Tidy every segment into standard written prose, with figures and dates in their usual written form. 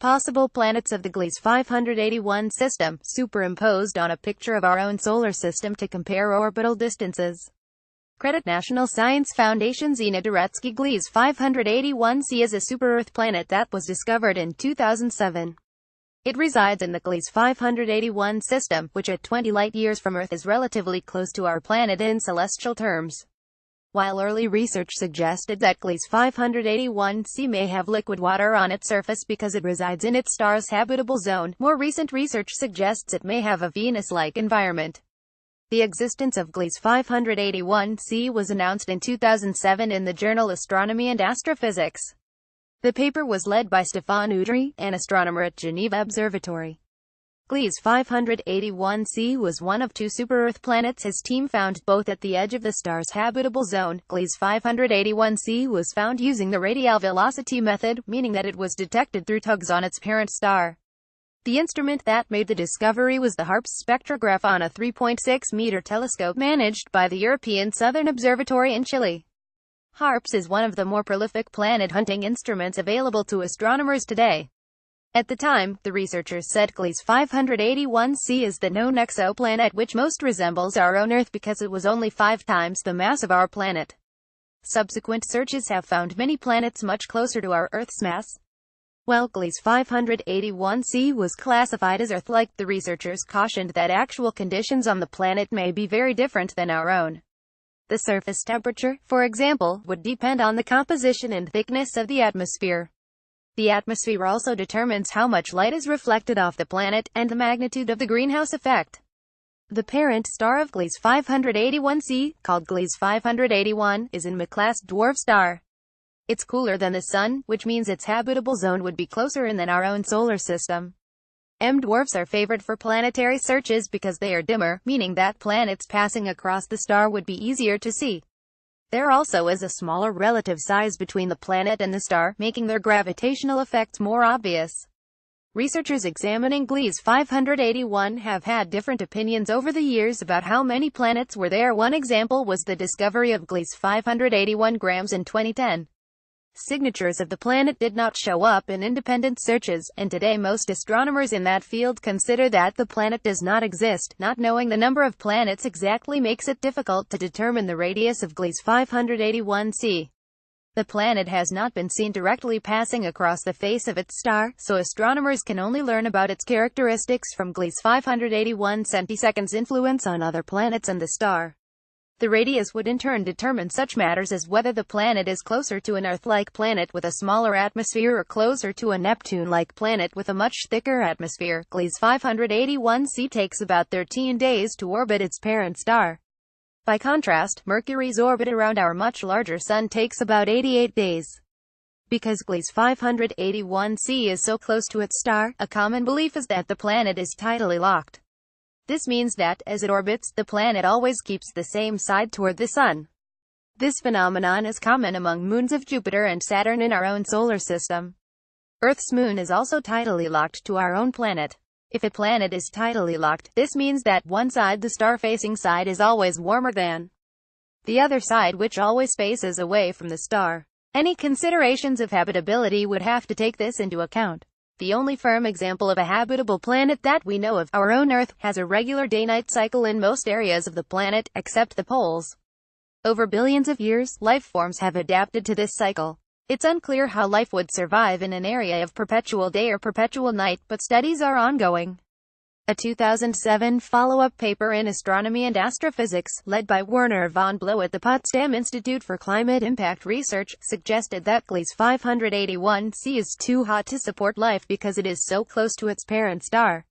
Possible planets of the Gliese 581 system, superimposed on a picture of our own solar system to compare orbital distances. Credit National Science Foundation. Zina-Duretsky. Gliese 581c is a super-Earth planet that was discovered in 2007. It resides in the Gliese 581 system, which at 20 light-years from Earth is relatively close to our planet in celestial terms. While early research suggested that Gliese 581c may have liquid water on its surface because it resides in its star's habitable zone, more recent research suggests it may have a Venus-like environment. The existence of Gliese 581c was announced in 2007 in the journal Astronomy and Astrophysics. The paper was led by Stéphane Udry, an astronomer at Geneva Observatory. Gliese 581c was one of two super-Earth planets his team found, both at the edge of the star's habitable zone. Gliese 581c was found using the radial velocity method, meaning that it was detected through tugs on its parent star. The instrument that made the discovery was the HARPS spectrograph on a 3.6-meter telescope managed by the European Southern Observatory in Chile. HARPS is one of the more prolific planet-hunting instruments available to astronomers today. At the time, the researchers said Gliese 581c is the known exoplanet which most resembles our own Earth because it was only 5 times the mass of our planet. Subsequent searches have found many planets much closer to our Earth's mass. While Gliese 581c was classified as Earth-like, the researchers cautioned that actual conditions on the planet may be very different than our own. The surface temperature, for example, would depend on the composition and thickness of the atmosphere. The atmosphere also determines how much light is reflected off the planet, and the magnitude of the greenhouse effect. The parent star of Gliese 581c, called Gliese 581, is an M-class dwarf star. It's cooler than the Sun, which means its habitable zone would be closer in than our own solar system. M-dwarfs are favored for planetary searches because they are dimmer, meaning that planets passing across the star would be easier to see. There also is a smaller relative size between the planet and the star, making their gravitational effects more obvious. Researchers examining Gliese 581 have had different opinions over the years about how many planets were there. One example was the discovery of Gliese 581 grams in 2010. Signatures of the planet did not show up in independent searches, and today most astronomers in that field consider that the planet does not exist. Not knowing the number of planets exactly makes it difficult to determine the radius of Gliese 581c. The planet has not been seen directly passing across the face of its star, so astronomers can only learn about its characteristics from Gliese 581 centiseconds' influence on other planets and the star. The radius would in turn determine such matters as whether the planet is closer to an Earth-like planet with a smaller atmosphere or closer to a Neptune-like planet with a much thicker atmosphere. Gliese 581c takes about 13 days to orbit its parent star. By contrast, Mercury's orbit around our much larger Sun takes about 88 days. Because Gliese 581c is so close to its star, a common belief is that the planet is tidally locked. This means that, as it orbits, the planet always keeps the same side toward the Sun. This phenomenon is common among moons of Jupiter and Saturn in our own solar system. Earth's moon is also tidally locked to our own planet. If a planet is tidally locked, this means that one side, the star-facing side, is always warmer than the other side, which always faces away from the star. Any considerations of habitability would have to take this into account. The only firm example of a habitable planet that we know of, our own Earth, has a regular day-night cycle in most areas of the planet, except the poles. Over billions of years, life forms have adapted to this cycle. It's unclear how life would survive in an area of perpetual day or perpetual night, but studies are ongoing. A 2007 follow-up paper in Astronomy and Astrophysics, led by Werner von Blow at the Potsdam Institute for Climate Impact Research, suggested that Gliese 581c is too hot to support life because it is so close to its parent star.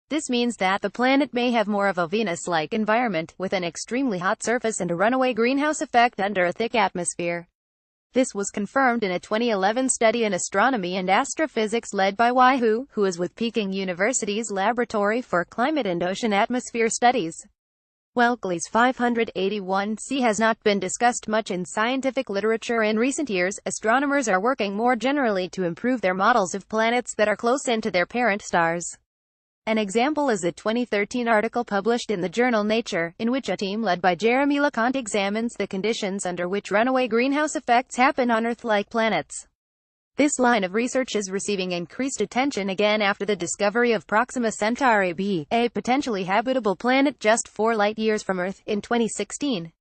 This means that the planet may have more of a Venus-like environment, with an extremely hot surface and a runaway greenhouse effect under a thick atmosphere. This was confirmed in a 2011 study in Astronomy and Astrophysics led by Wei Hu, who is with Peking University's Laboratory for Climate and Ocean Atmosphere Studies. While Gliese 581c has not been discussed much in scientific literature in recent years, astronomers are working more generally to improve their models of planets that are close in to their parent stars. An example is a 2013 article published in the journal Nature, in which a team led by Jeremy LeConte examines the conditions under which runaway greenhouse effects happen on Earth-like planets. This line of research is receiving increased attention again after the discovery of Proxima Centauri b, a potentially habitable planet just 4 light-years from Earth, in 2016.